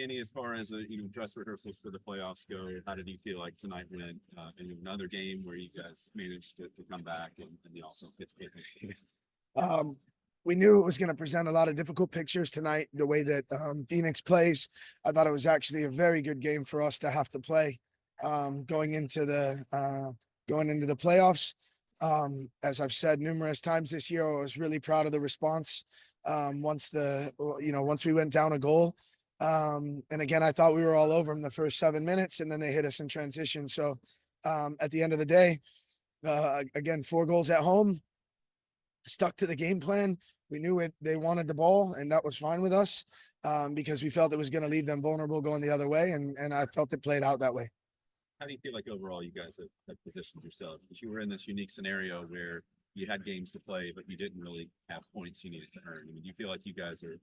Any as far as dress rehearsals for the playoffs go, how did you feel like tonight went? In another game where you guys managed to come back and the offense gets kicking? Um, we knew it was going to present a lot of difficult pictures tonight. The way that Phoenix plays, I thought it was actually a very good game for us to have to play going into the playoffs. As I've said numerous times this year, I was really proud of the response once we went down a goal. And again, I thought we were all over them the first 7 minutes, and then they hit us in transition. So at the end of the day, again, 4 goals at home, stuck to the game plan. We knew they wanted the ball, and that was fine with us because we felt it was going to leave them vulnerable going the other way, and I felt it played out that way. How do you feel like overall you guys have positioned yourselves? Because you were in this unique scenario where you had games to play, but you didn't really have points you needed to earn. I mean, you feel like you guys are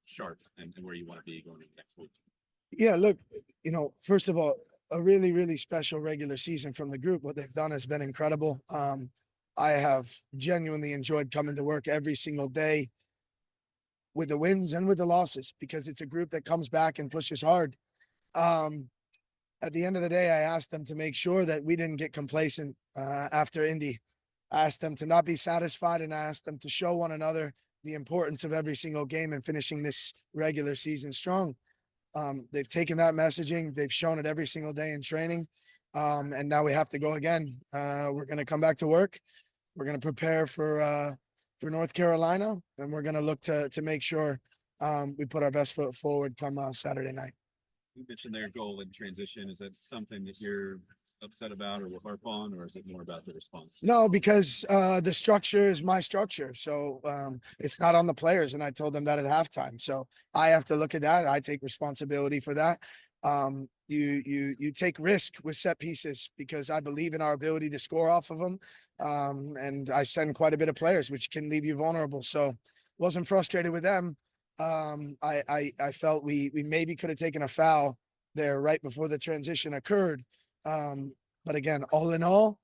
sharp and where you want to be going into next week? Yeah, look, first of all, a really, really special regular season from the group. What they've done has been incredible. I have genuinely enjoyed coming to work every single day with the wins and with the losses because it's a group that comes back and pushes hard. At the end of the day, I asked them to make sure that we didn't get complacent after Indy. I asked them to not be satisfied, and I asked them to show one another the importance of every single game and finishing this regular season strong. They've taken that messaging. They've shown it every single day in training. And now we have to go again. We're going to come back to work. We're going to prepare for North Carolina, and we're going to look to make sure we put our best foot forward come Saturday night. You mentioned their goal in transition. Is that something that you're upset about or will harp on, or is it more about the response? No, because the structure is my structure. So it's not on the players. And I told them that at halftime. So I have to look at that. I take responsibility for that. You take risk with set pieces because I believe in our ability to score off of them. And I send quite a bit of players, which can leave you vulnerable. So wasn't frustrated with them. I felt we maybe could have taken a foul there right before the transition occurred. But again, all in all,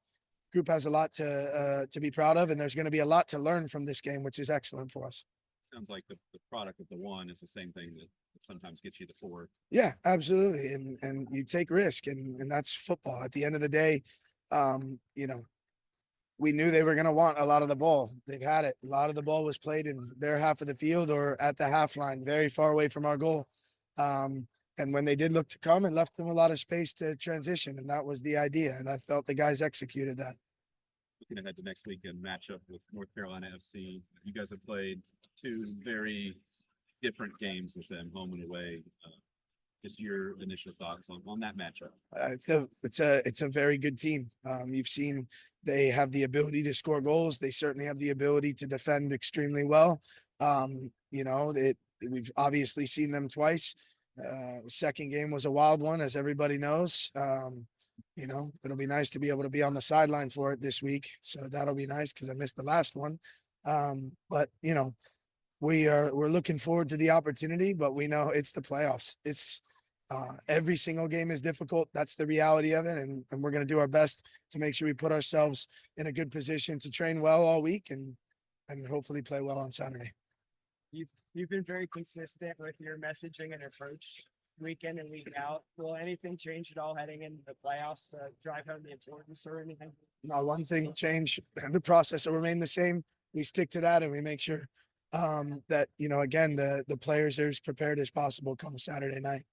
group has a lot to be proud of, and there's going to be a lot to learn from this game, which is excellent for us. Sounds like the product of the one is the same thing that sometimes gets you the four. Yeah, absolutely. And you take risk, and that's football. At the end of the day, we knew they were going to want a lot of the ball. They've had it. A lot of the ball was played in their half of the field or at the half line, very far away from our goal. And when they did look to come, it left them a lot of space to transition, and that was the idea. And I felt the guys executed that. Looking ahead to next weekend matchup with North Carolina FC, you guys have played 2 very different games with them, home and away. Just your initial thoughts on that matchup. It's a very good team. You've seen they have the ability to score goals. They certainly have the ability to defend extremely well. We've obviously seen them twice. The second game was a wild one, as everybody knows. It'll be nice to be able to be on the sideline for it this week. So that'll be nice because I missed the last one. But we're looking forward to the opportunity, but we know it's the playoffs. It's every single game is difficult. That's the reality of it. And we're going to do our best to make sure we put ourselves in a good position to train well all week and hopefully play well on Saturday. You've been very consistent with your messaging and approach week in and week out. Will anything change at all heading into the playoffs to drive home the importance or anything? No, one thing will change. The process will remain the same. We stick to that and we make sure that, again, the players are as prepared as possible come Saturday night.